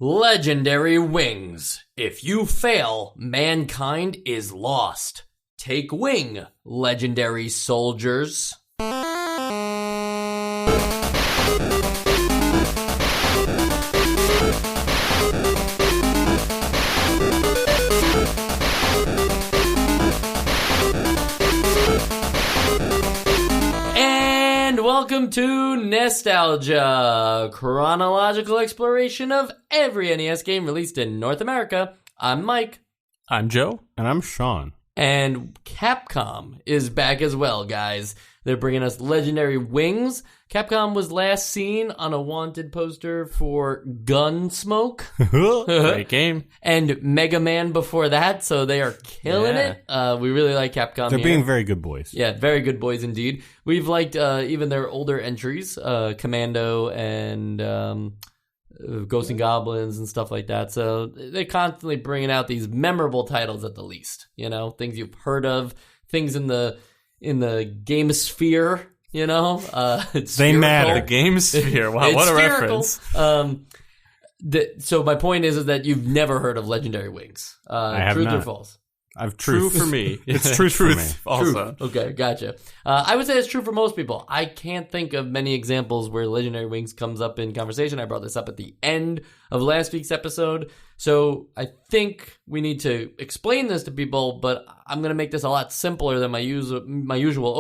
Legendary wings. If you fail, mankind is lost. Take wing, legendary soldiers. Welcome to Nostalgia, chronological exploration of every NES game released in North America. I'm Mike. I'm Joe. And I'm Sean. And Capcom is back as well, guys. They're bringing us legendary wings. Capcom was last seen on a wanted poster for Gunsmoke. Great game. And Mega Man before that, so they are killing it. We really like Capcom They're here. being very good boys. Yeah, very good boys indeed. We've liked even their older entries, Commando and Ghosts and Goblins and stuff like that. So they're constantly bringing out these memorable titles at the least. You know, things you've heard of, things in the game sphere. You know, it's they spherical. matter. The game sphere. Wow, what a spherical. reference. So my point is that you've never heard of legendary wings. I have truth not. or false? I've True for me. It's truth for me. Also. Truth. Okay, gotcha. I would say it's true for most people. I can't think of many examples where legendary wings comes up in conversation. I brought this up at the end of last week's episode. So I think we need to explain this to people, but I'm going to make this a lot simpler than my usual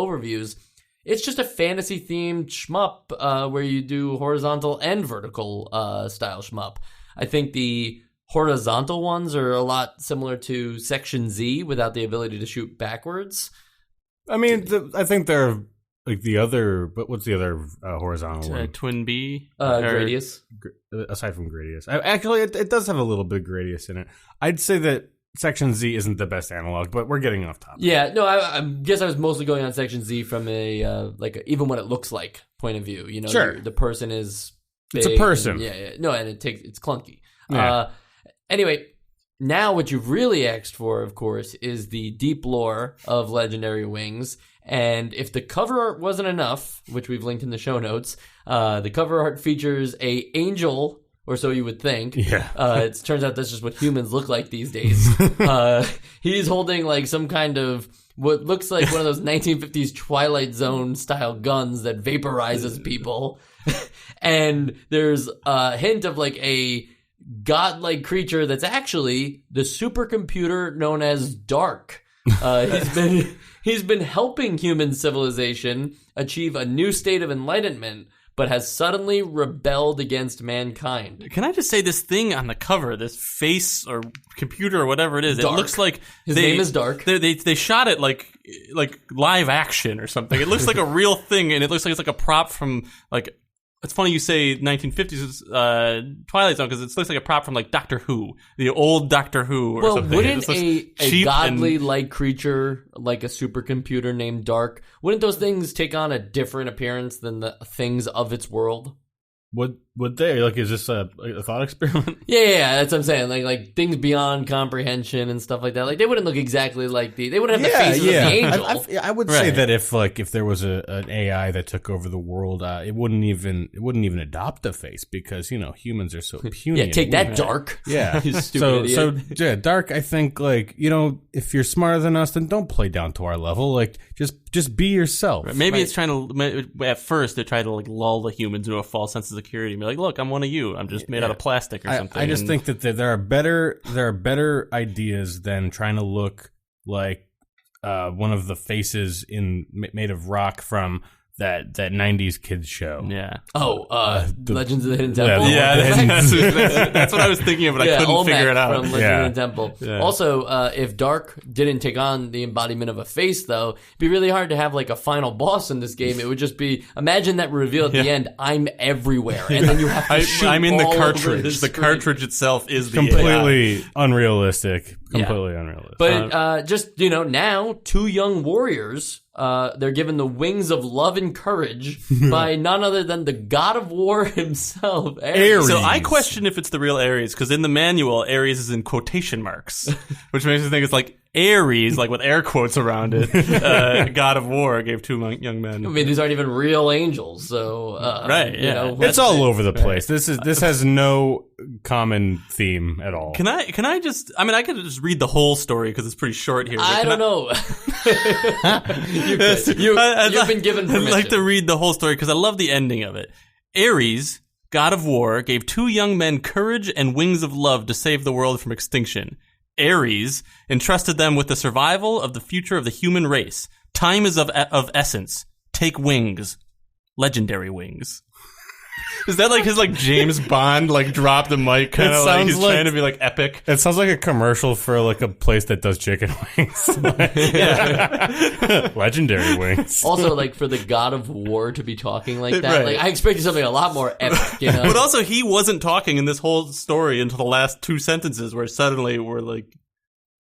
overviews. It's just a fantasy-themed shmup where you do horizontal and vertical style shmup. I think the horizontal ones are a lot similar to Section Z without the ability to shoot backwards. I mean, I think they're like the other, but what's the other horizontal one? Twin B? Gradius. Aside from Gradius. Actually, it does have a little bit of Gradius in it. I'd say that Section Z isn't the best analog, but we're getting off topic. Yeah, no, I guess I was mostly going on Section Z from a even what it looks like point of view. You know, sure. The person is big. It's a person. And, no, and it's clunky. Yeah. Anyway, now what you've really asked for, of course, is the deep lore of Legendary Wings. And if the cover art wasn't enough, which we've linked in the show notes, the cover art features a angel, or so you would think. Yeah. It turns out that's just what humans look like these days. He's holding like some kind of what looks like one of those 1950s Twilight Zone style guns that vaporizes people. And there's a hint of like a godlike creature that's actually the supercomputer known as Dark. He's been helping human civilization achieve a new state of enlightenment, but has suddenly rebelled against mankind. Can I just say this thing on the cover, this face or computer or whatever it is, Dark. It looks like His name is Dark. They shot it like live action or something. It looks like a real thing, and it looks like it's like a prop from like. It's funny you say 1950s Twilight Zone because it looks like a prop from like Doctor Who, the old Doctor Who or something. Wouldn't a godly-like creature like a supercomputer named Dark, wouldn't those things take on a different appearance than the things of its world? Would they? Like, is this a thought experiment? Yeah, that's what I'm saying. Like things beyond comprehension and stuff like that. Like they wouldn't look exactly like they wouldn't have the faces of the angel. I would say that if there was an AI that took over the world, it wouldn't even adopt the face because humans are so puny. Yeah, take that, Dark. Yeah, You stupid idiot. So yeah, Dark. I think if you're smarter than us, then don't play down to our level. Like just be yourself. Right. Maybe it's trying to. At first, they're trying to like lull the humans into a false sense of security. And be like, look, I'm one of you. I'm just made out of plastic or something. I just think that there are better ideas than trying to look like one of the faces made of rock from that 90s kids show. Yeah. Legends of the Hidden Temple. Yeah, that's what I was thinking of, but I couldn't Olmec figure it out. From Legends of the Hidden Temple. Yeah. Also, if Dark didn't take on the embodiment of a face, though, it'd be really hard to have like a final boss in this game. It would just be, imagine that reveal at the end, I'm everywhere, and then you have to shoot I'm in the all cartridge. over The cartridge itself is the completely unrealistic. Completely unrealistic. But just now, two young warriors. They're given the wings of love and courage by none other than the god of war himself, Ares. So I question if it's the real Ares, because in the manual, Ares is in quotation marks, which makes me think it's like Ares, like with air quotes around it, God of War, gave 2 young men. I mean, these aren't even real angels, so right, you yeah. know, It's all over the place. This has no common theme at all. Can I just? I mean, I could just read the whole story because it's pretty short here. I don't know. You've been given permission. I'd like to read the whole story because I love the ending of it. Ares, God of War, gave 2 young men courage and wings of love to save the world from extinction. Ares entrusted them with the survival of the future of the human race. Time is of essence. Take wings. Legendary wings. Is that like his like James Bond like drop the mic kind of like he's trying to be like epic? It sounds like a commercial for like a place that does chicken wings. Legendary wings. Also, like for the God of War to be talking like that, Right. like I expected something a lot more epic, you know. But also, he wasn't talking in this whole story until the last 2 sentences, where suddenly we're like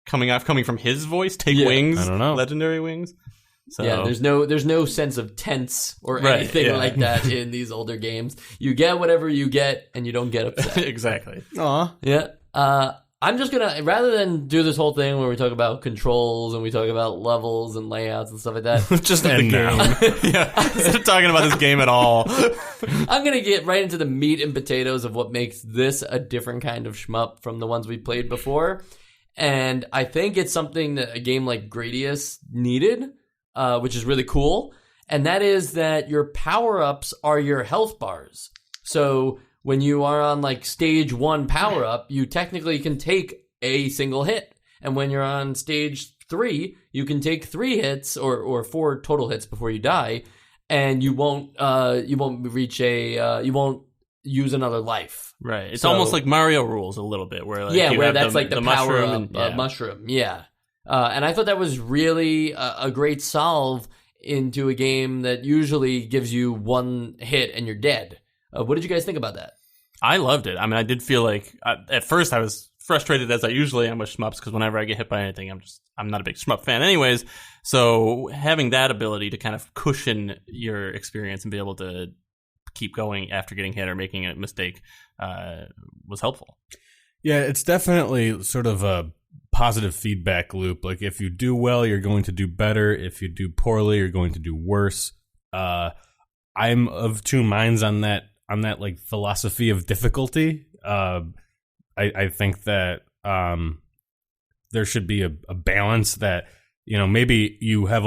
coming from his voice. Take wings. I don't know. Legendary wings. So. Yeah, there's no sense of tense or anything like that in these older games. You get whatever you get, and you don't get upset. Exactly. Aw. Yeah. I'm just gonna, rather than do this whole thing where we talk about controls and we talk about levels and layouts and stuff like that, Just end now. Yeah, instead of talking about this game at all. I'm gonna get right into the meat and potatoes of what makes this a different kind of shmup from the ones we played before. And I think it's something that a game like Gradius needed, which is really cool. And that is that your power-ups are your health bars. So when you are on like stage 1 power-up, you technically can take a single hit. And when you're on stage 3, you can take 3 hits or 4 total hits before you die, and you won't you won't use another life. Right. It's almost like Mario rules a little bit, where like you where have that's like the power mushroom up mushroom. Yeah. And I thought that was really a great solve into a game that usually gives you 1 hit and you're dead. What did you guys think about that? I loved it. I mean, I did feel like at first I was frustrated, as I usually am with shmups, because whenever I get hit by anything, I'm not a big shmup fan anyways. So having that ability to kind of cushion your experience and be able to keep going after getting hit or making a mistake was helpful. Yeah, it's definitely sort of a positive feedback loop. Like if you do well, you're going to do better. If you do poorly, you're going to do worse. I'm of 2 minds on that like philosophy of difficulty. I think that there should be a balance that, you know, maybe you have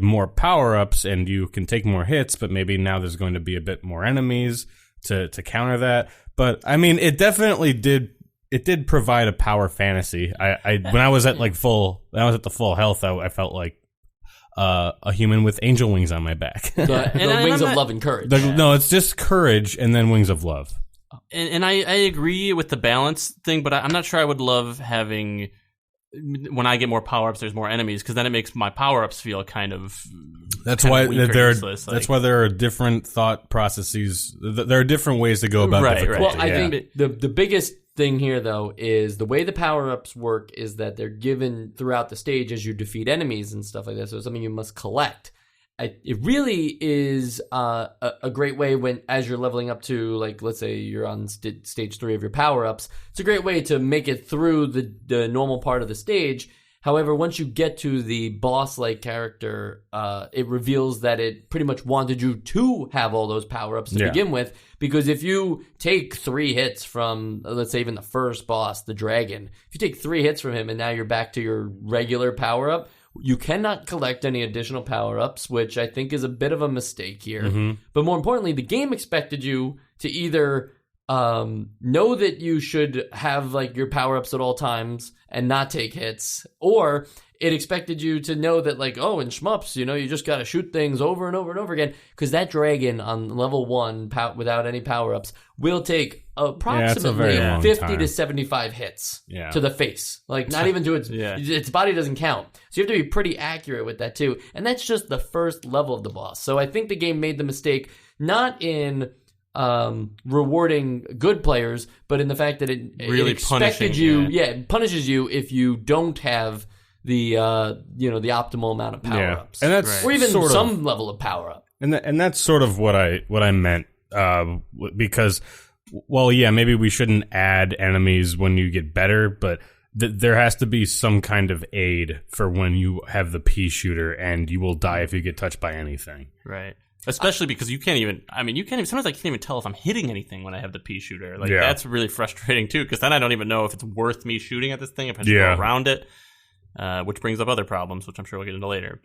more power-ups and you can take more hits, but maybe now there's going to be a bit more enemies to counter that. But I mean, it definitely did provide a power fantasy. When I was at the full health, I felt like a human with angel wings on my back. The wings of love and courage. No, it's just courage and then wings of love. And I agree with the balance thing, but I'm not sure I would love having, when I get more power-ups, there's more enemies, because then it makes my power-ups feel kind of That's why useless. That's why there are different thought processes. There are different ways to go about difficulty. Well, I think the biggest thing here, though, is the way the power-ups work is that they're given throughout the stage as you defeat enemies and stuff like that. So it's something you must collect. It really is a great way as you're leveling up to, like, let's say you're on stage 3 of your power-ups. It's a great way to make it through the normal part of the stage. However, once you get to the boss-like character, it reveals that it pretty much wanted you to have all those power-ups to begin with. Because if you take 3 hits from, let's say, even the first boss, the dragon, if you take 3 hits from him and now you're back to your regular power-up, you cannot collect any additional power-ups, which I think is a bit of a mistake here. Mm-hmm. But more importantly, the game expected you to either know that you should have like your power-ups at all times and not take hits, or it expected you to know that, like, oh, in shmups, you know, you just got to shoot things over and over and over again, because that dragon on level 1 without any power-ups will take approximately 50 to 75 hits to the face. Like, not even to its body doesn't count. So you have to be pretty accurate with that too. And that's just the first level of the boss. So I think the game made the mistake not in rewarding good players, but in the fact that it expected it punishes you if you don't have the the optimal amount of power ups, and that's or even some level of power up. And that's sort of what I meant, because, well, yeah, maybe we shouldn't add enemies when you get better, but there has to be some kind of aid for when you have the pea shooter, and you will die if you get touched by anything. Right. Especially because you can't even, sometimes I can't even tell if I'm hitting anything when I have the pea shooter. Like, that's really frustrating, too, because then I don't even know if it's worth me shooting at this thing, if I should go around it, which brings up other problems, which I'm sure we'll get into later.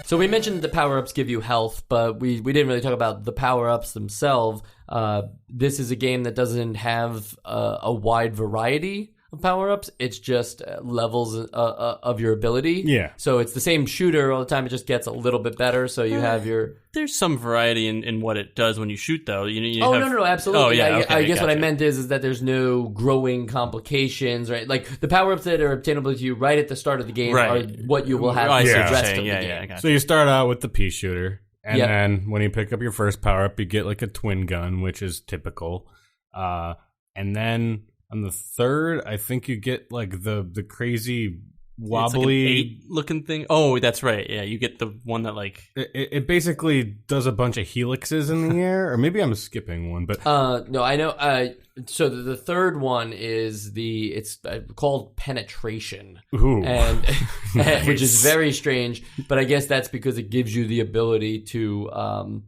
So we mentioned the power-ups give you health, but we didn't really talk about the power-ups themselves. This is a game that doesn't have a wide variety of power-ups. It's just levels of your ability. Yeah. So it's the same shooter all the time. It just gets a little bit better. So you have your... There's some variety in what it does when you shoot, though. No, absolutely. Oh, yeah, okay, I guess what I gotcha. meant is that there's no growing complications, right? Like, the power-ups that are obtainable to you right at the start of the game are what you will have I for see the what you're rest saying. of the game. Yeah, I got So you start out with the pea shooter, and Yep. then when you pick up your first power up, you get like a twin gun, which is typical. And then on the third, I think you get like the crazy wobbly. It's like an 8-looking thing. Oh, that's right. Yeah, you get the one that like... It basically does a bunch of helixes in the air, or maybe I'm skipping one, but No, I know. So the third one is it's called penetration, ooh, and Nice. which is very strange. But I guess that's because it gives you the ability to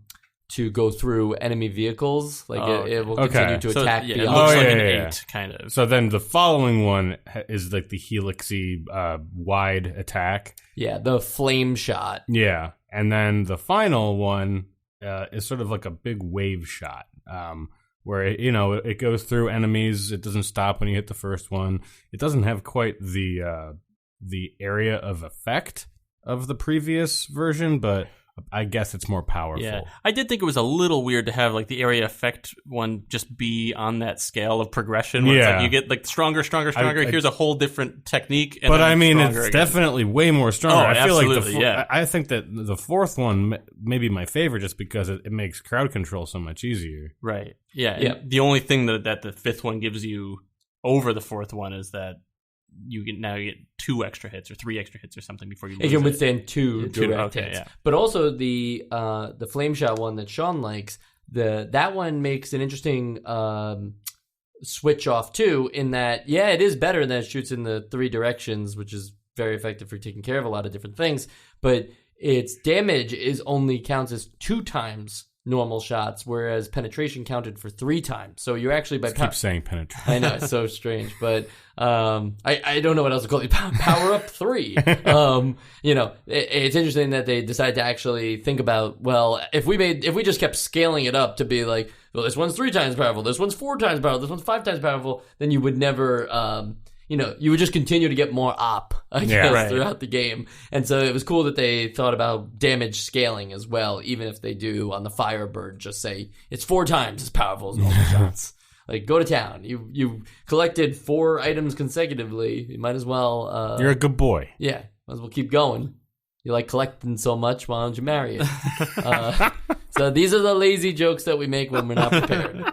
go through enemy vehicles. Like it will continue to So, attack yeah, it beyond. looks like yeah, an yeah, 8, kind of. So then the following one is like the helixy wide attack. Yeah, the flame shot. Yeah, and then the final one is sort of like a big wave shot, where it goes through enemies. It doesn't stop when you hit the first one. It doesn't have quite the area of effect of the previous version, but I guess it's more powerful. Yeah, I did think it was a little weird to have like the area effect one just be on that scale of progression. Where it's like you get like stronger. Here's a whole different technique. And But then I mean, stronger it's again. definitely way more stronger. Oh, I feel like absolutely, yeah. I think that the fourth one may be my favorite just because it makes crowd control so much easier. Right. Yeah. Yeah. And the only thing that the fifth one gives you over the fourth one is that you get 2 extra hits or 3 extra hits or something before you lose It can withstand 2 2, direct okay, hits. yeah. But also the flame shot one that Sean likes, that one makes an interesting switch off too, in that it is better than it shoots in the 3 directions, which is very effective for taking care of a lot of different things. But its damage only counts as 2 times normal shots, whereas penetration counted for 3 times. So you're actually by Keep saying penetrate. I know, it's so strange, but I don't know what else to call it. Power up 3. It's interesting that they decided to actually think about, well, if we just kept scaling it up to be like, well, this one's 3 times powerful, this one's 4 times powerful, this one's 5 times powerful, then you would never, you would just continue to get more op, I guess, throughout the game. And so it was cool that they thought about damage scaling as well, even if they do on the Firebird just say it's 4 times as powerful as normal shots. Like, go to town. You collected 4 items consecutively. You might as well... You're a good boy. Yeah, might as well keep going. You like collecting so much, why don't you marry it? So these are the lazy jokes that we make when we're not prepared.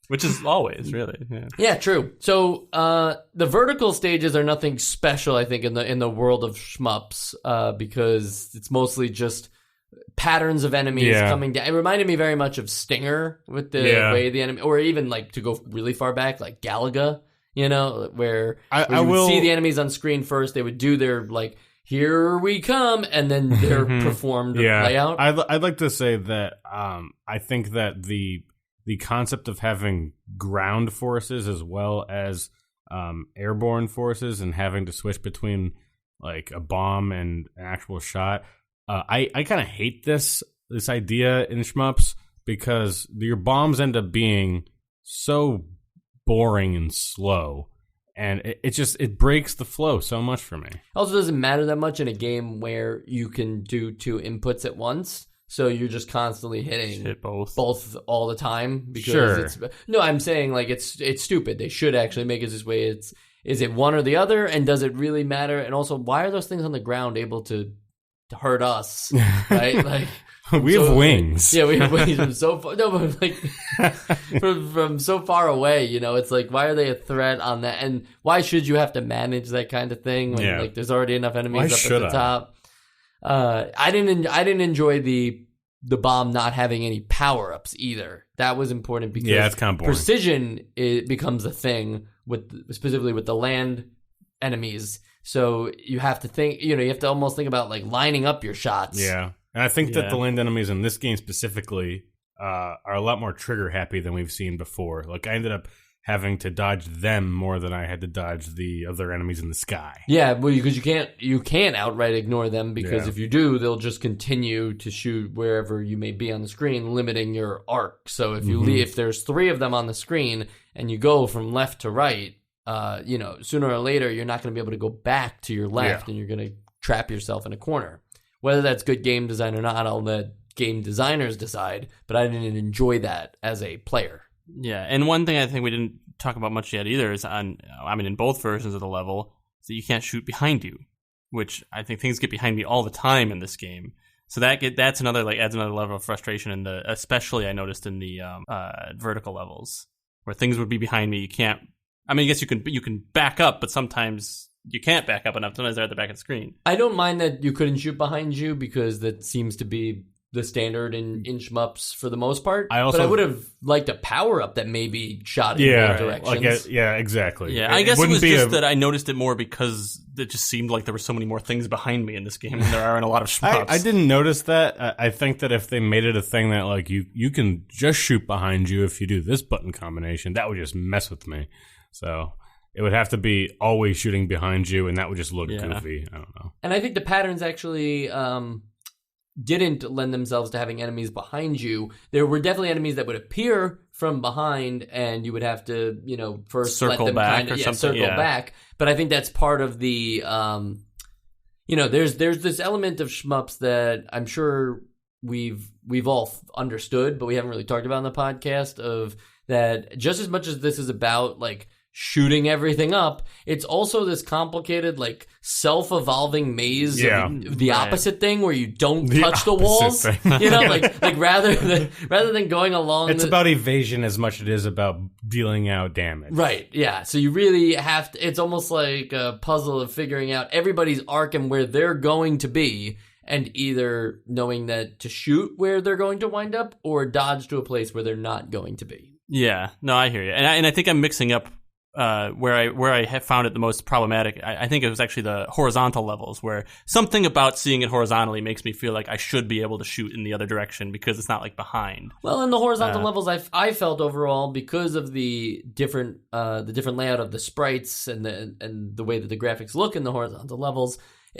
Which is always, really. Yeah. Yeah, true. So the vertical stages are nothing special, I think, in the world of shmups, because it's mostly just patterns of enemies coming down. It reminded me very much of Stinger with the way the enemy, or even like to go really far back, like Galaga, where you would see the enemies on screen first. They would do their like, here we come, and then their performed layout. I'd like to say that I think that the concept of having ground forces as well as airborne forces and having to switch between like a bomb and an actual shot, I kind of hate this idea in shmups because your bombs end up being so boring and slow, and it breaks the flow so much for me. Also, doesn't matter that much in a game where you can do 2 inputs at once. So you're just constantly Hit both all the time because Sure. No, I'm saying like it's stupid. They should actually make it this way. Is it one or the other, and does it really matter? And also, why are those things on the ground able to hurt us? Right? Like we have wings. Yeah, we have wings from so far. No, but like from so far away. It's like, why are they a threat on that? And why should you have to manage that kind of thing when like there's already enough enemies up at the top? I didn't enjoy the bomb not having any power ups either. That was important because it's kind of boring. Precision becomes a thing specifically with the land enemies. So you have to think, you have to almost think about like lining up your shots. Yeah, and I think that the land enemies in this game specifically are a lot more trigger happy than we've seen before. Like I ended up having to dodge them more than I had to dodge the other enemies in the sky. Yeah, well, because you can't outright ignore them because if you do, they'll just continue to shoot wherever you may be on the screen, limiting your arc. So if you if there's 3 of them on the screen and you go from left to right, sooner or later you're not going to be able to go back to your left and you're going to trap yourself in a corner. Whether that's good game design or not, I'll let game designers decide. But I didn't enjoy that as a player. Yeah, and one thing I think we didn't talk about much yet either is in both versions of the level, is that you can't shoot behind you, which I think things get behind me all the time in this game. So that's another adds another level of frustration especially I noticed in the vertical levels where things would be behind me. You can't. I guess you can back up, but sometimes you can't back up enough. Sometimes they're at the back of the screen. I don't mind that you couldn't shoot behind you because that seems to be the standard in shmups for the most part. But I would have liked a power up that maybe shot in both directions. Exactly. Yeah, I guess it was just that I noticed it more because it just seemed like there were so many more things behind me in this game than there are in a lot of shmups. I didn't notice that. I think that if they made it a thing that like you can just shoot behind you if you do this button combination, that would just mess with me. So it would have to be always shooting behind you, and that would just look goofy. I don't know. And I think the patterns actually didn't lend themselves to having enemies behind you. There were definitely enemies that would appear from behind, and you would have to, first circle let them back or something. Circle back. But I think that's part of the, there's this element of shmups that I'm sure we've all understood, but we haven't really talked about in the podcast. Of that, just as much as this is about like shooting everything up, it's also this complicated like self-evolving maze of the opposite thing where you don't touch the walls. like rather than going along, it's about evasion as much as it is about dealing out damage. Right. Yeah. So you really have to. It's almost like a puzzle of figuring out everybody's arc and where they're going to be, and either knowing that to shoot where they're going to wind up or dodge to a place where they're not going to be. Yeah. No, I hear you, and I think I'm mixing up. Where I have found it the most problematic, I think it was actually the horizontal levels, where something about seeing it horizontally makes me feel like I should be able to shoot in the other direction because it's not like behind. Well, in the horizontal levels, I felt overall, because of the different layout of the sprites and the way that the graphics look in the horizontal levels,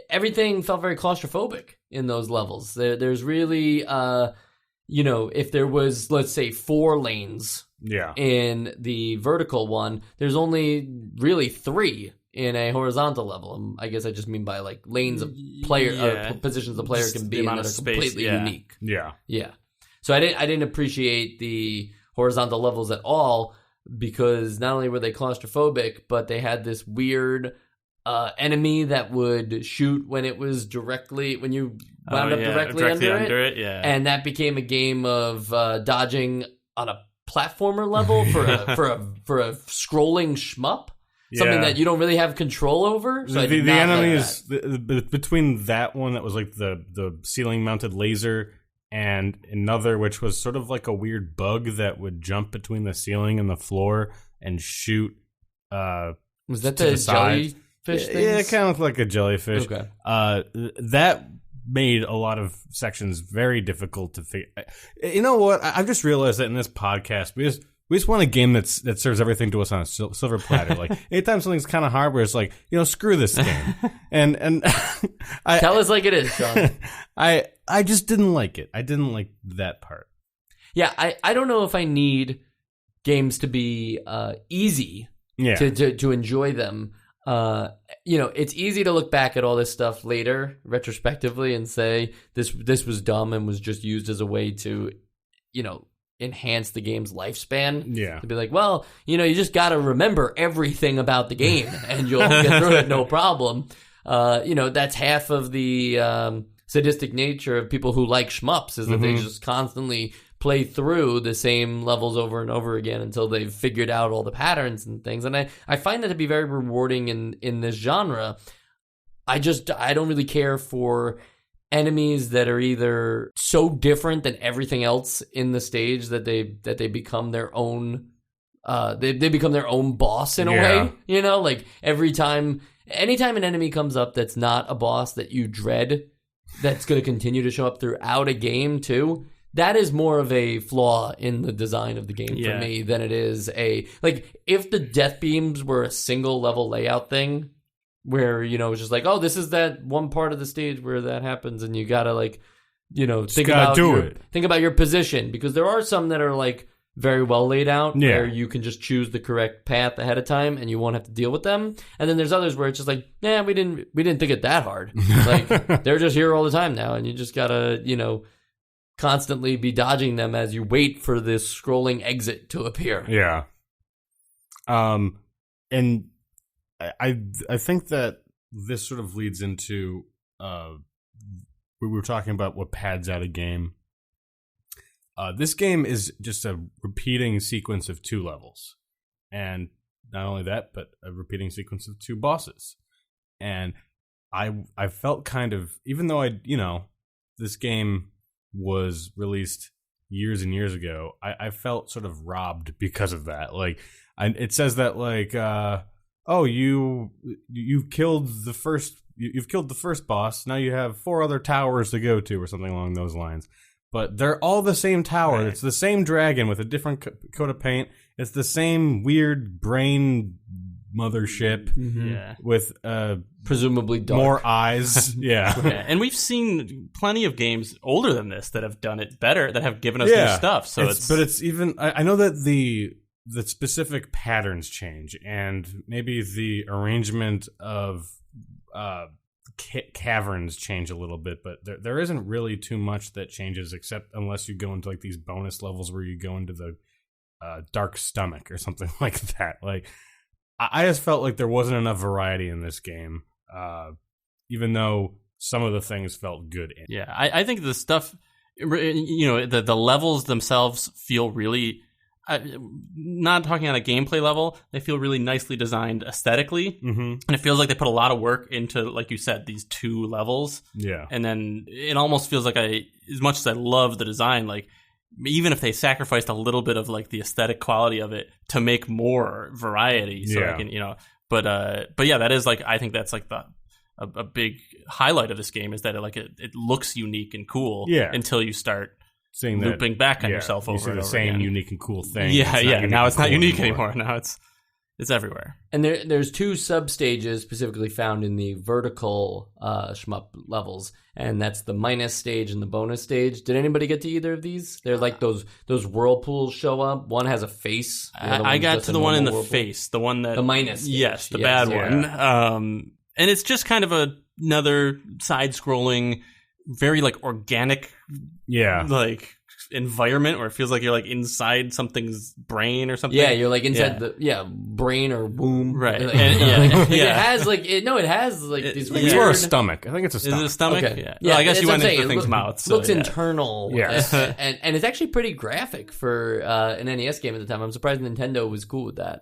everything felt very claustrophobic in those levels. There's really, if there was, let's say, 4 lanes. Yeah. In the vertical one, there's only really 3 in a horizontal level. I guess I just mean by like lanes of player positions the player can be in that are completely unique. Yeah. Yeah. So I didn't appreciate the horizontal levels at all because not only were they claustrophobic, but they had this weird enemy that would shoot when it was when you wound up directly under it. Yeah. And that became a game of dodging on a platformer level for a scrolling shmup, something that you don't really have control over. So the enemies between that one that was like the ceiling mounted laser and another which was sort of like a weird bug that would jump between the ceiling and the floor and shoot. Was that the jellyfish thing? Yeah, it kind of looked like a jellyfish. Okay. That made a lot of sections very difficult to figure. You know what? I've just realized that in this podcast, We just want a game that serves everything to us on a silver platter. Like anytime something's kind of hard, where it's like, screw this game, and Tell us like it is, Sean. I just didn't like it. I didn't like that part. Yeah, I don't know if I need games to be easy to enjoy them. It's easy to look back at all this stuff later, retrospectively, and say this was dumb and was just used as a way to, enhance the game's lifespan. Yeah. To be like, well, you just got to remember everything about the game and you'll get through it no problem. That's half of the sadistic nature of people who like shmups is that they just constantly play through the same levels over and over again until they've figured out all the patterns and things. And I find that to be very rewarding in this genre. I don't really care for enemies that are either so different than everything else in the stage that they become their own they become their own boss in a way. Like anytime an enemy comes up that's not a boss that you dread, that's going to continue to show up throughout a game too, that is more of a flaw in the design of the game for me than it is if the death beams were a single level layout thing where, it's just like, oh, this is that one part of the stage where that happens and you gotta think about your position, because there are some that are very well laid out where you can just choose the correct path ahead of time and you won't have to deal with them. And then there's others where it's just like, we didn't think it that hard. They're just here all the time now and you just gotta, constantly be dodging them as you wait for this scrolling exit to appear. Yeah. And I think that this sort of leads into we were talking about what pads out a game. This game is just a repeating sequence of 2 levels. And not only that, but a repeating sequence of 2 bosses. And I felt kind of, even though this game was released years and years ago, I felt sort of robbed because of that. It says that you've killed the first boss. Now you have 4 other towers to go to, or something along those lines. But they're all the same tower. Right. It's the same dragon with a different coat of paint. It's the same weird brain mothership with presumably dark. More eyes. Yeah. And we've seen plenty of games older than this that have done it better, that have given us new stuff. So it's even. I know that the specific patterns change, and maybe the arrangement of caverns change a little bit, but there isn't really too much that changes, except unless you go into these bonus levels where you go into the dark stomach or something like that. I just felt like there wasn't enough variety in this game, even though some of the things felt good in. Yeah, I think the stuff, the levels themselves feel really. Not talking on a gameplay level, they feel really nicely designed aesthetically, and it feels like they put a lot of work into, like you said, these 2 levels. Yeah, and then it almost feels like as much as I love the design, even if they sacrificed a little bit of the aesthetic quality of it to make more variety, so I can, but yeah, that is I think that's a big highlight of this game is that it looks unique and cool until you start seeing looping back on yourself over you see and the over same again. unique and cool thing. Now it's not unique anymore. Now it's everywhere. And there's 2 sub-stages specifically found in the vertical shmup levels, and that's the minus stage and the bonus stage. Did anybody get to either of these? They're those whirlpools show up. One has a face. I got to the one in the face, the one that the minus stage. Yes, the bad one. And it's just kind of another side-scrolling, very organic, environment where it feels like you're inside something's brain or something. Yeah, you're inside the brain or womb. Right. It has it has these weird. It's more a stomach. I think it's a stomach. Is it a stomach? Okay. Yeah. Yeah, Well, I guess you went into the thing's mouth. So, looks internal. Yes. and it's actually pretty graphic for an NES game at the time. I'm surprised Nintendo was cool with that.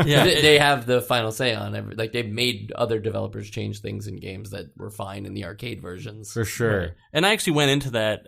Yeah, they have the final say on every. They've made other developers change things in games that were fine in the arcade versions. For sure. Right. And I actually went into that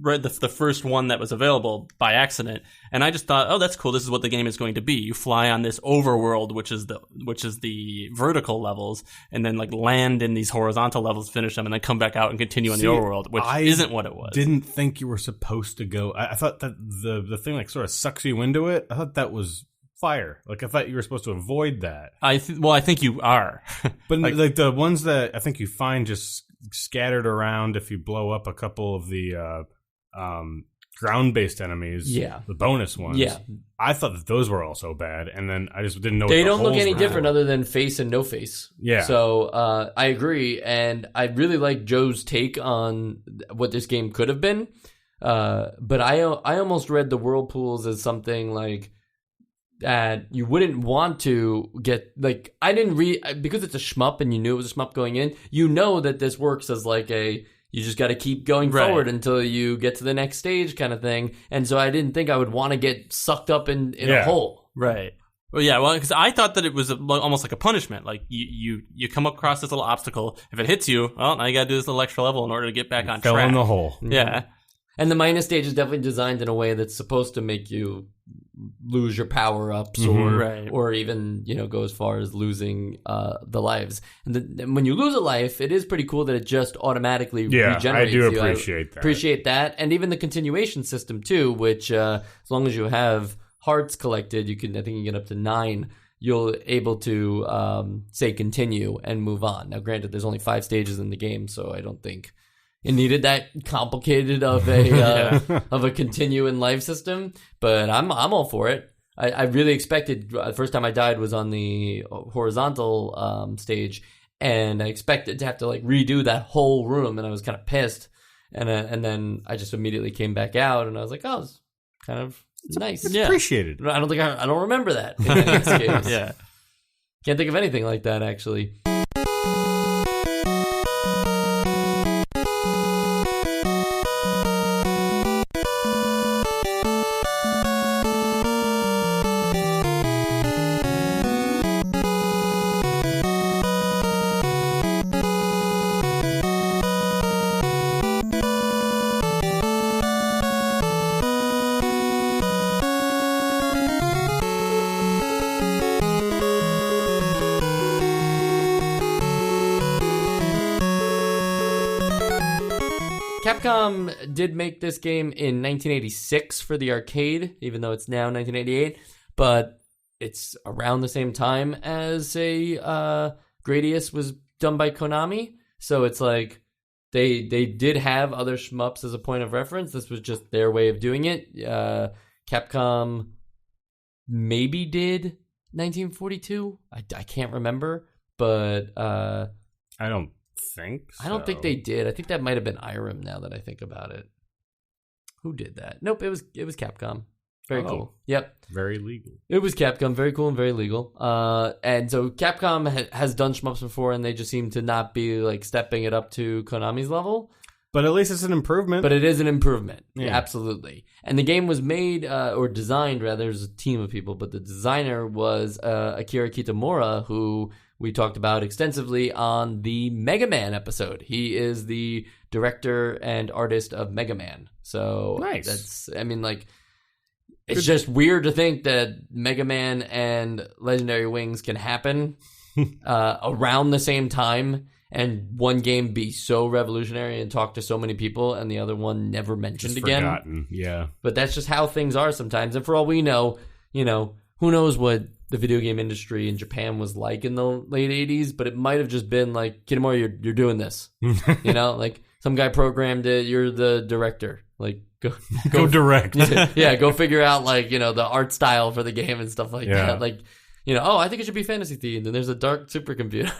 read the first one that was available by accident, and I just thought, oh, that's cool. This is what the game is going to be. You fly on this overworld, which is the vertical levels, and then like land in these horizontal levels, finish them, and then come back out and continue on the overworld, which isn't what it was. Didn't think you were supposed to go. I thought that the thing like sort of sucks you into it. I thought that was fire. Like I thought you were supposed to avoid that. I think you are. But like the ones that I think you find just scattered around if you blow up a couple of the ground-based enemies, the bonus ones. Yeah, I thought that those were also bad, and then I just didn't know. They don't look any different other than face and no face. Yeah. So I agree, and I really like Joe's take on what this game could have been. But I almost read the whirlpools as something like that you wouldn't want to get, like, I didn't read, because it's a shmup and you knew it was a shmup going in, you know that this works as like you just got to keep going forward until you get to the next stage kind of thing. And so I didn't think I would want to get sucked up in a hole. Right. Well, yeah, well, because I thought that it was almost like a punishment. Like, you come across this little obstacle. If it hits you, well, now you got to do this little extra level in order to get back on track. Fell in the hole. Yeah. And the minus stage is definitely designed in a way that's supposed to make you lose your power-ups or even, go as far as losing the lives. And when you lose a life, it is pretty cool that it just automatically regenerates you. I do appreciate that. Appreciate that. And even the continuation system, too, which as long as you have hearts collected, I think you can get up to 9. You'll able to say continue and move on. Now, granted, there's only 5 stages in the game, so I don't think it needed that complicated of a continue in life system, but I'm all for it. I really expected, the first time I died was on the horizontal stage, and I expected to have to like redo that whole room, and I was kind of pissed. And then I just immediately came back out, and I was like, oh, it's kind of nice. It's appreciated. I don't remember that in any case. Yeah. Can't think of anything like that, actually. Capcom did make this game in 1986 for the arcade, even though it's now 1988, but it's around the same time as Gradius was done by Konami, so it's like they did have other shmups as a point of reference. This was just their way of doing it. Capcom maybe did 1942. I can't remember, but I don't think so. I don't think they did. I think that might have been Irem, now that I think about it. Who did that? Nope, it was Capcom. Very cool. Yep. Very legal. It was Capcom. Very cool and very legal. And so Capcom has done shmups before, and they just seem to not be like stepping it up to Konami's level. But at least it's an improvement. But it is an improvement. Yeah. Absolutely. And the game was made, or designed rather, there's a team of people, but the designer was Akira Kitamura, who we talked about extensively on the Mega Man episode. He is the director and artist of Mega Man. So nice. It's just weird to think that Mega Man and Legendary Wings can happen around the same time, and one game be so revolutionary and talk to so many people, and the other one never mentioned just again. Forgotten. Yeah. But that's just how things are sometimes. And for all we know, who knows what the video game industry in Japan was like in the late 80s, but it might have just been like, Kitamura, you're doing this. Like some guy programmed it, you're the director. Like, go direct. Yeah, go figure out like, the art style for the game and stuff like that. Like, I think it should be fantasy themed, and there's a dark supercomputer.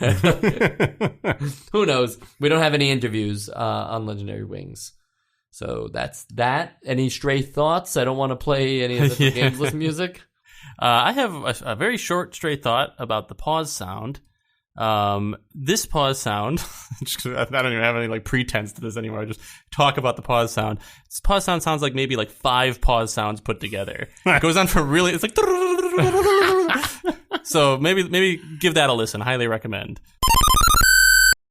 Who knows? We don't have any interviews on Legendary Wings. So that's that. Any stray thoughts? I don't want to play any of the games list music. I have a very short stray thought about the pause sound. This pause sound, I don't even have any like pretense to this anymore. I just talk about the pause sound. This pause sound sounds like maybe like 5 pause sounds put together. It goes on for really, it's like, so maybe give that a listen. Highly recommend.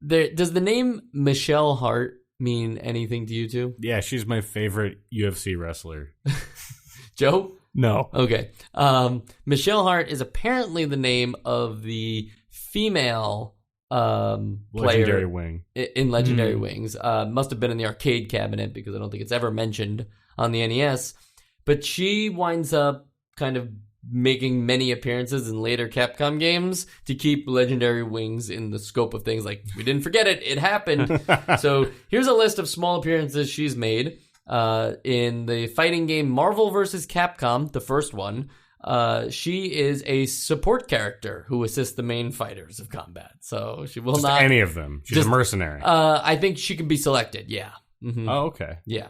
Does the name Michelle Hart mean anything to you two? Yeah, she's my favorite UFC wrestler. Joe? No. Okay. Michelle Hart is apparently the name of the female Legendary player Wing. in Legendary Wings. Must have been in the arcade cabinet because I don't think it's ever mentioned on the NES. But she winds up kind of making many appearances in later Capcom games to keep Legendary Wings in the scope of things. Like, we didn't forget it. It happened. So here's a list of small appearances she's made. In the fighting game Marvel vs. Capcom, the first one, she is a support character who assists the main fighters of combat. So she will Just not... any of them. She's just, a mercenary. I think she can be selected, yeah. Mm-hmm. Oh, okay. Yeah.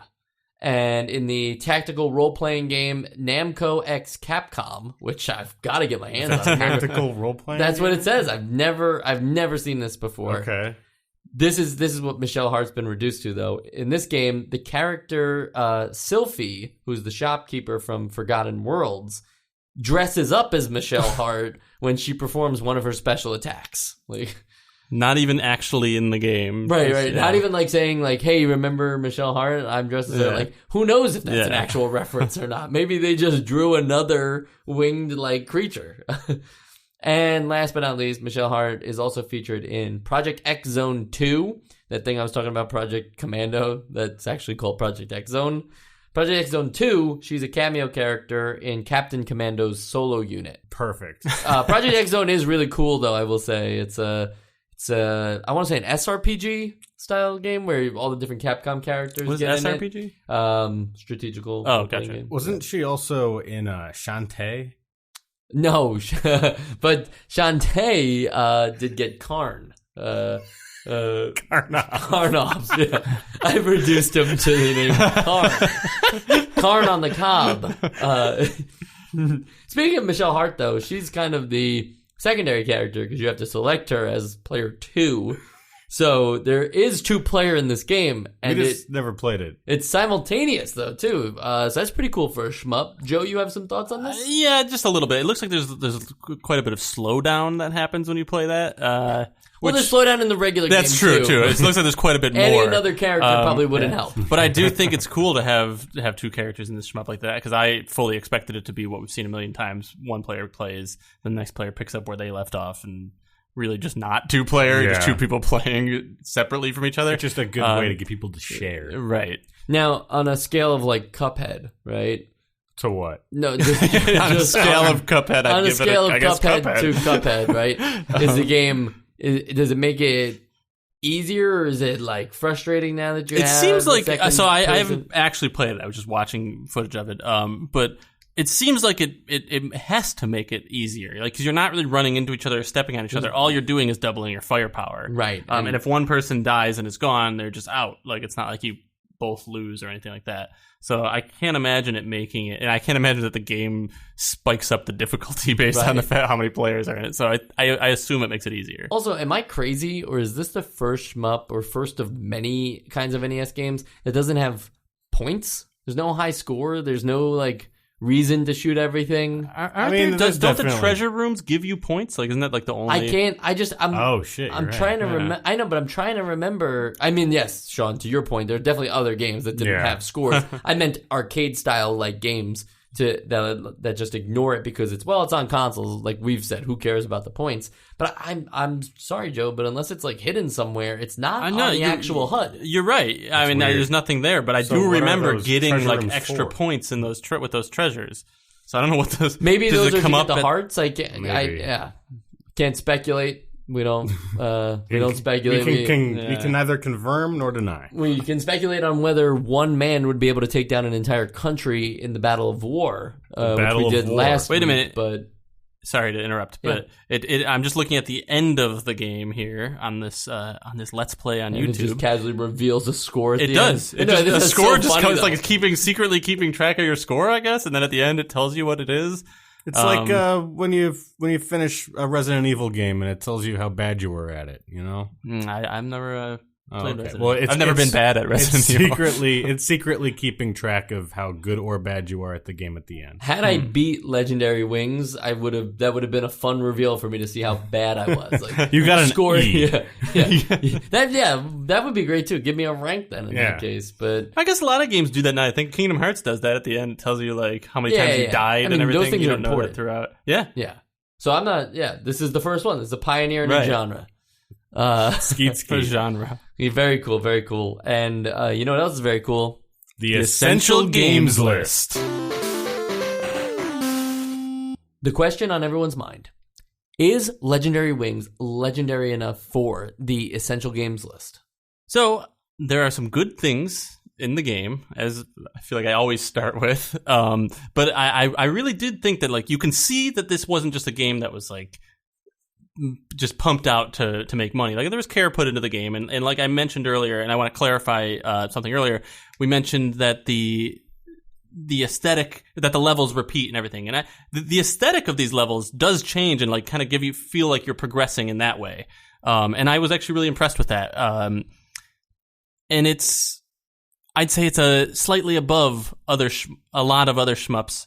And in the tactical role-playing game Namco X Capcom, which I've got to get my hands on. Tactical role-playing That's game? what it says. I've never seen this before. Okay. This is what Michelle Hart's been reduced to, though. In this game, the character Sylphie, who's the shopkeeper from Forgotten Worlds, dresses up as Michelle Hart when she performs one of her special attacks. Like, Not even actually in the game. right. Yeah. Not even like saying like, "Hey, remember Michelle Hart? I'm dressed as her." Like, who knows if that's an actual reference or not? Maybe they just drew another winged like creature. And last but not least, Michelle Hart is also featured in Project X Zone 2, that thing I was talking about, Project Commando, that's actually called Project X Zone. Project X Zone 2, she's a cameo character in Captain Commando's solo unit. Perfect. Project X Zone is really cool, though, I will say. It's a I want to say an SRPG style game where all the different Capcom characters Was get it in SRPG? it. Strategical. Oh, gotcha. Game. Wasn't she also in Shantae? No, but Shantae did get Karn. Karnoff. Yeah. I've reduced him to the name Karn. Karn on the cob. Speaking of Michelle Hart, though, she's kind of the secondary character because you have to select her as player 2. So there is 2-player in this game, and We just never played it. it's simultaneous though too. So that's pretty cool for a shmup. Joe, you have some thoughts on this? Yeah, just a little bit. It looks like there's quite a bit of slowdown that happens when you play that. Well, there's slowdown in the regular game That's true too. It looks like there's quite a bit more. Any another character probably wouldn't help. But I do think it's cool to have 2 characters in this shmup like that because I fully expected it to be what we've seen a million times. One player plays, the next player picks up where they left off, and really just not 2-player, just 2 people playing separately from each other. It's just a good way to get people to share. Right. Now, on a scale of like Cuphead, right? To what? No, just On a scale of Cuphead, I'd on a give scale it of Cuphead to Cuphead, right? Is the game? Does it make it easier, or is it like frustrating now that you? It have seems a like second so. I person? haven't actually played it. I was just watching footage of it. But it seems like it has to make it easier, like because you're not really running into each other or stepping on each other. All you're doing is doubling your firepower, Right. And if one person dies and is gone, they're just out. Like it's not like you both lose or anything like that. So I can't imagine it making it, and I can't imagine that the game spikes up the difficulty based on the fact how many players are in it. So I assume it makes it easier. Also, am I crazy, or is this the first shmup or first of many kinds of NES games that doesn't have points? There's no high score. There's no like reason to shoot everything. I mean, don't the treasure rooms give you points? Like, isn't that like the only? I can't. I'm. Oh shit! I'm you're trying to right. remember. I know, but I'm trying to remember. I mean, yes, Sean. To your point, there are definitely other games that didn't have scores. I meant arcade style like games that just ignore it because it's on consoles. Like we've said, who cares about the points? But I'm sorry, Joe, but unless it's like hidden somewhere, it's not on the actual HUD. You're right. I mean, weird. there's nothing there, but I So do what are remember those getting treasure like rooms extra for? points in those with those treasures. So I don't know what those. Maybe does those it are come to up get the at- hearts. I can't. Maybe. Can't speculate. We don't. We don't speculate. You can neither confirm nor deny. We can speculate on whether one man would be able to take down an entire country in the Battle of War, Battle which we of did War. last Wait a week, minute. But Sorry to interrupt, but I'm just looking at the end of the game here on this Let's Play on and it just YouTube. casually reveals a score at It the does. end. The score just funny, comes though. like it's secretly keeping track of your score, I guess, and then at the end it tells you what it is. It's like when you finish a Resident Evil game and it tells you how bad you were at it. You know, I've never Oh, played okay. Resident Well, Evil. I've never been bad at Resident Evil. It's secretly keeping track of how good or bad you are at the game at the end. Had I beat Legendary Wings, that would have been a fun reveal for me to see how bad I was. Like, You got an score, E. that would be great too. Give me a rank then in that case. But I guess a lot of games do that now. I think Kingdom Hearts does that at the end. It tells you like how many times you died and everything. Those things you are don't know important that throughout. Yeah. So I'm not. Yeah, this is the first one. This is a pioneer in a genre. Skeet For genre. Very cool, very cool. And you know what else is very cool? The Essential Games List. The question on everyone's mind: is Legendary Wings legendary enough for the Essential Games List? So there are some good things in the game, as I feel like I always start with. But I really did think that like you can see that this wasn't just a game that was like just pumped out to make money. Like there was care put into the game, and like I mentioned earlier, and I want to clarify something earlier. We mentioned that the aesthetic, that the levels repeat and everything, and the aesthetic of these levels does change and like kind of feel like you're progressing in that way. And I was actually really impressed with that. And I'd say it's a slightly above a lot of other shmups,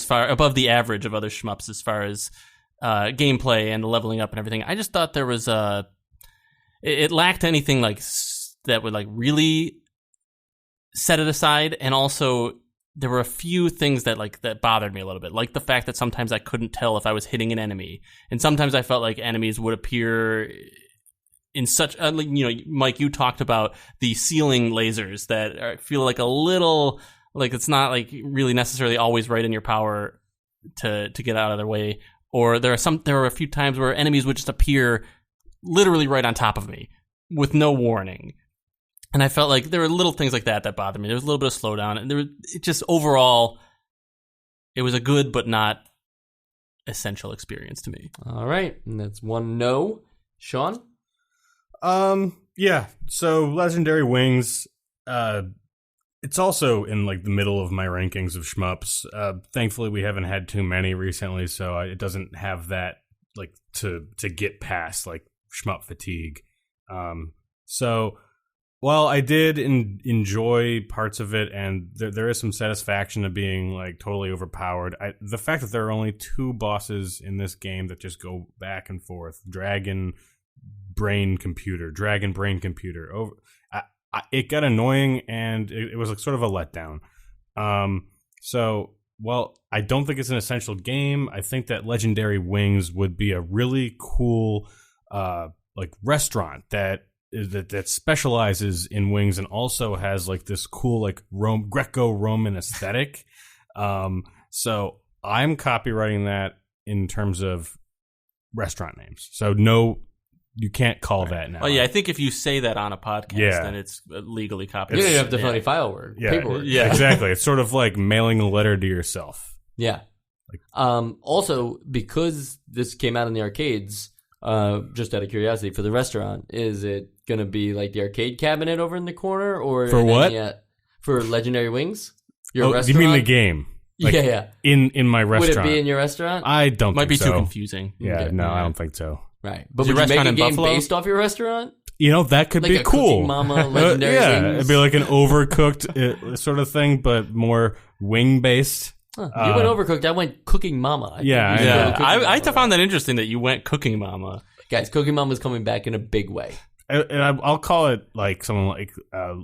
above the average of other shmups as far as gameplay and the leveling up and everything. I just thought there was it lacked anything like that would like really set it aside, and also there were a few things that bothered me a little bit, like the fact that sometimes I couldn't tell if I was hitting an enemy, and sometimes I felt like enemies would appear in such Mike, you talked about the ceiling lasers that feel like a little like it's not like really necessarily always right in your power to get out of their way. Or there were a few times where enemies would just appear literally right on top of me with no warning. And I felt like there were little things like that bothered me. There was a little bit of slowdown, and it just overall, it was a good but not essential experience to me. All right, and that's one no. Sean? Yeah. So Legendary Wings, it's also in like the middle of my rankings of shmups. Thankfully, we haven't had too many recently, so it doesn't have that like to get past like shmup fatigue. So while I did enjoy parts of it, and there is some satisfaction of being like totally overpowered, the fact that there are only two bosses in this game that just go back and forth, Dragon Brain Computer. It got annoying, and it was like sort of a letdown. So while I don't think it's an essential game, I think that Legendary Wings would be a really cool like restaurant that specializes in wings and also has like this cool like Greco-Roman aesthetic. So I'm copywriting that in terms of restaurant names. So no, you can't call that now. Oh yeah, I think if you say that on a podcast, then it's legally copyrighted. You don't have to funny file work, paperwork. Yeah, exactly. It's sort of like mailing a letter to yourself. Yeah. Also, because this came out in the arcades, just out of curiosity, for the restaurant, is it going to be like the arcade cabinet over in the corner, or for what? For Legendary Wings? Restaurant? You mean the game? Like in my restaurant. Would it be in your restaurant? I don't. Might think be so. too confusing. Yeah, no, I don't think so. Right, but would you make a game based off your restaurant? You know, that could like be a cool. Cooking Mama Legendary Wings? It'd be like an Overcooked sort of thing, but more wing based. Huh. You went Overcooked. I went Cooking Mama. I found that interesting that you went Cooking Mama. Guys, Cooking Mama's coming back in a big way. And I'll call it like something like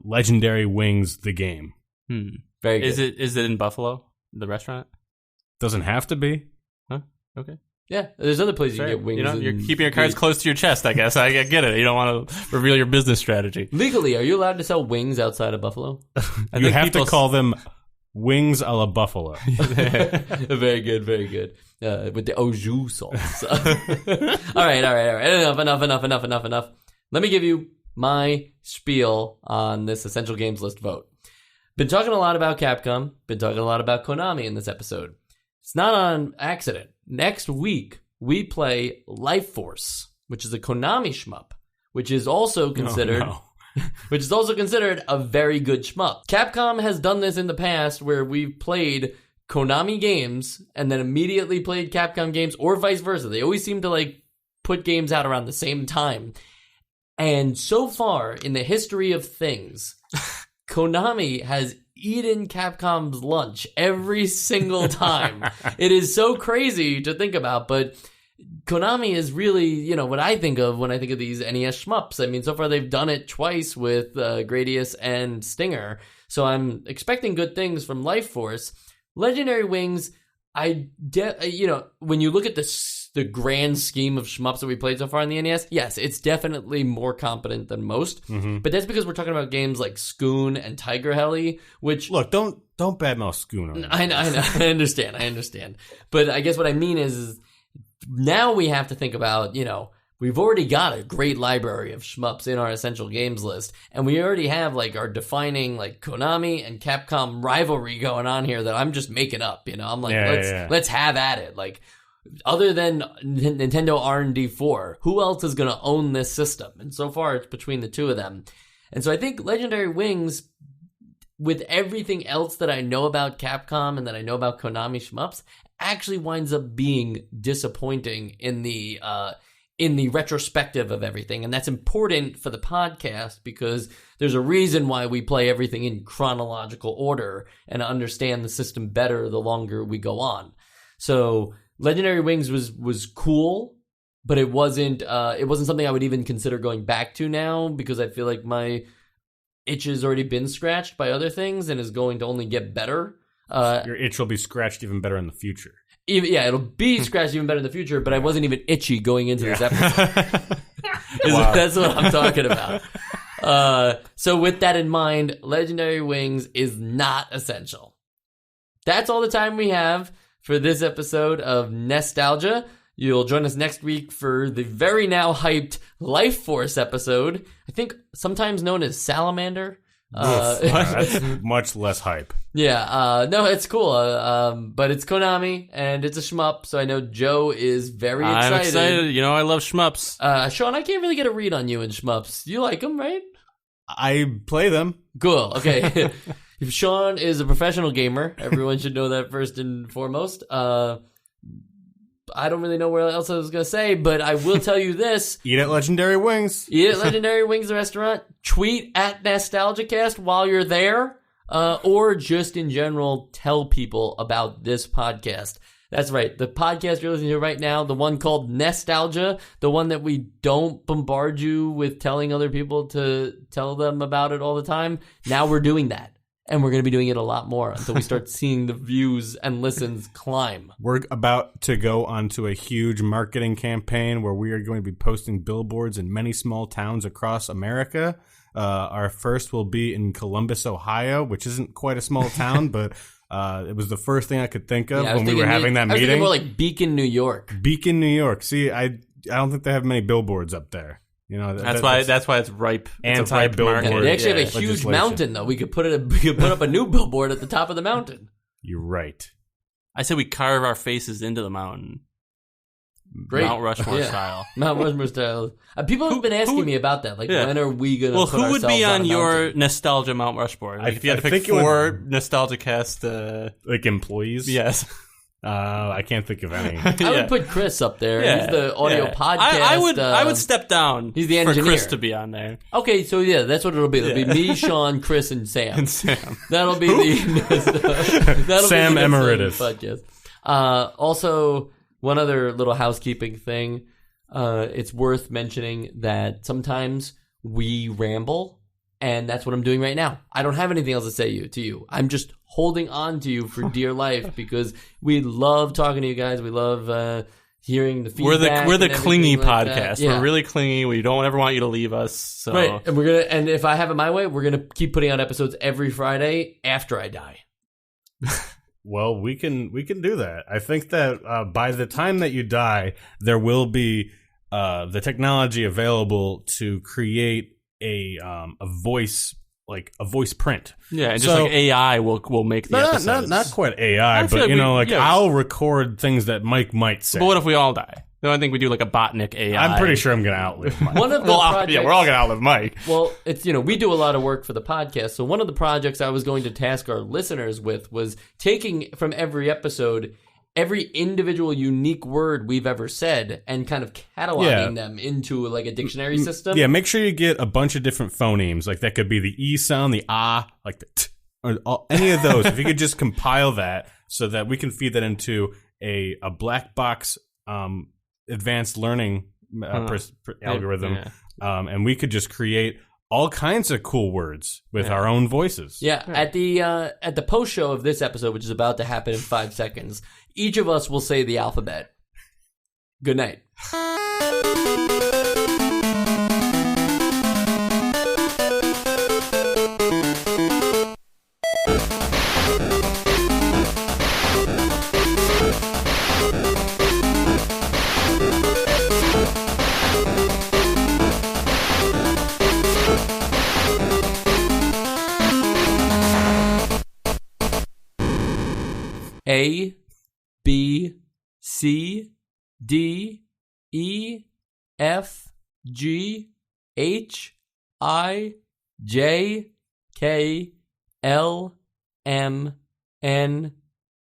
Legendary Wings, the game. Very good. Is it in Buffalo, the restaurant? Doesn't have to be. Huh? Okay. Yeah, there's other places you can get wings. You know, you're keeping your cards close to your chest, I guess. I get it. You don't want to reveal your business strategy. Legally, are you allowed to sell wings outside of Buffalo? You have to call them wings a la Buffalo. Very good, very good. With the au jus sauce. All right. Enough. Let me give you my spiel on this Essential Games List vote. Been talking a lot about Capcom. Been talking a lot about Konami in this episode. It's not on accident. Next week, we play Life Force, which is a Konami shmup, which is also considered a very good shmup. Capcom has done this in the past where we've played Konami games and then immediately played Capcom games, or vice versa. They always seem to like put games out around the same time. And so far in the history of things, Konami has eaten Capcom's lunch every single time. It is so crazy to think about, but Konami is really, what I think of when I think of these NES shmups. I mean, so far they've done it twice with Gradius and Stinger, so I'm expecting good things from Life Force. Legendary Wings, when you look at the grand scheme of shmups that we played so far in the NES, yes, it's definitely more competent than most. Mm-hmm. But that's because we're talking about games like Scoon and Tiger Heli, which... Look, don't badmouth Scoon. I know, I understand. But I guess what I mean is now we have to think about, we've already got a great library of shmups in our essential games list, and we already have our defining Konami and Capcom rivalry going on here that I'm just making up. I'm like, let's have at it. Other than Nintendo R&D 4, who else is going to own this system? And so far, it's between the two of them. And so I think Legendary Wings, with everything else that I know about Capcom and that I know about Konami shmups, actually winds up being disappointing in the retrospective of everything. And that's important for the podcast because there's a reason why we play everything in chronological order and understand the system better the longer we go on. So Legendary Wings was cool, but it wasn't something I would even consider going back to now because I feel like my itch has already been scratched by other things and is going to only get better. Your itch will be scratched even better in the future. It'll be scratched even better in the future, but I wasn't even itchy going into this episode. Wow. That's what I'm talking about. So with that in mind, Legendary Wings is not essential. That's all the time we have for this episode of Nostalgia. You'll join us next week for the very now hyped Life Force episode, I think sometimes known as Salamander. That's much less hype. Yeah, no, it's cool. But it's Konami and it's a shmup, so I know Joe is very excited. I'm excited. I love shmups. Sean, I can't really get a read on you in shmups. You like them, right? I play them. Cool. Okay. If Sean is a professional gamer, everyone should know that first and foremost. I don't really know where else I was going to say, but I will tell you this. Eat at Legendary Wings. Eat at Legendary Wings, the restaurant. Tweet at NostalgiaCast while you're there. Or just in general, tell people about this podcast. That's right. The podcast you're listening to right now, the one called Nostalgia, the one that we don't bombard you with telling other people to tell them about it all the time. Now we're doing that. And we're going to be doing it a lot more until we start seeing the views and listens climb. We're about to go onto a huge marketing campaign where we are going to be posting billboards in many small towns across America. Our first will be in Columbus, Ohio, which isn't quite a small town, but it was the first thing I could think of when we were having that meeting. I was thinking more like Beacon, New York. Beacon, New York. See, I don't think they have many billboards up there. That's why it's ripe. Anti-billboard. They actually have a huge mountain, though. We could put up a new billboard at the top of the mountain. You're right. I said we carve our faces into the mountain. Great. Mount Rushmore style. Mount Rushmore style. People have been asking me about that. When are we going to put who would be on your mountain? nostalgia Mount Rushmore? If you had to pick 4 Nostalgia Cast... employees? Yes. I can't think of any. I would put Chris up there. Yeah. He's the audio podcast. I would step down. He's the engineer. For Chris to be on there. Okay, so that's what it'll be. It'll be me, Sean, Chris, and Sam. That'll be the Sam Emeritus podcast. Also, one other little housekeeping thing. It's worth mentioning that sometimes we ramble, and that's what I'm doing right now. I don't have anything else to say to you. I'm just holding on to you for dear life because we love talking to you guys. We love hearing the feedback. We're the clingy like podcast. Yeah. We're really clingy. We don't ever want you to leave us. So. Right, and if I have it my way, we're gonna keep putting out episodes every Friday after I die. Well, we can do that. I think that by the time that you die, there will be the technology available to create a voice, like a voice print. Yeah, and just like AI will make the episodes. Not quite AI, but I'll record things that Mike might say. But what if we all die? Then I think we do like a Botnik AI. I'm pretty sure I'm going to outlive Mike. One of the projects, we're all going to outlive Mike. Well, it's we do a lot of work for the podcast. So one of the projects I was going to task our listeners with was taking from every episode every individual unique word we've ever said and kind of cataloging them into like a dictionary system. Yeah, make sure you get a bunch of different phonemes. Like that could be the E sound, the ah, like the t, or any of those. If you could just compile that so that we can feed that into a black box advanced learning algorithm, and we could just create all kinds of cool words with our own voices. Yeah, at the post show of this episode, which is about to happen in 5 seconds, each of us will say the alphabet. Good night. A, B, C, D, E, F, G, H, I, J, K, L, M, N,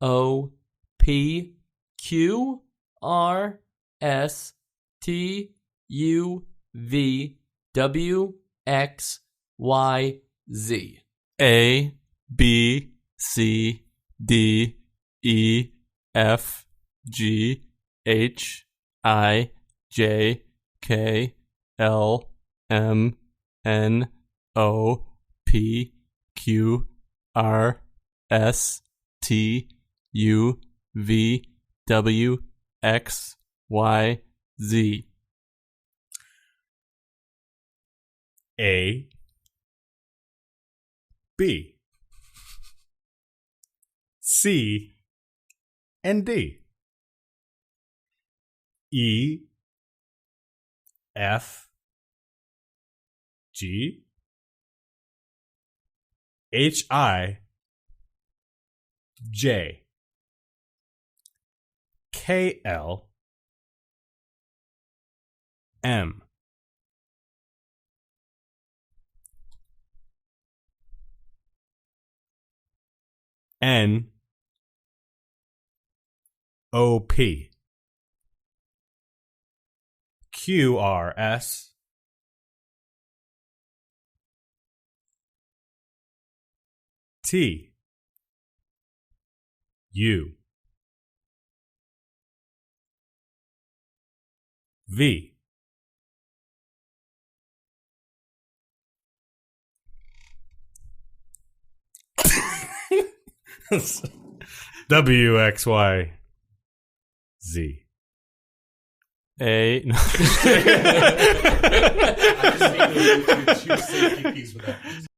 O, P, Q, R, S, T, U, V, W, X, Y, Z. A, B, C, D, E, F, G, H, I, J, K, L, M, N, O, P, Q, R, S, T, U, V, W, X, Y, Z. A, B, C, and D. E, F, G, H, I, J, K, L, M, N, O, P, Q, R, S, T, U, V, W, X, Y, Z. A. No. I just need to do two safety keys with that.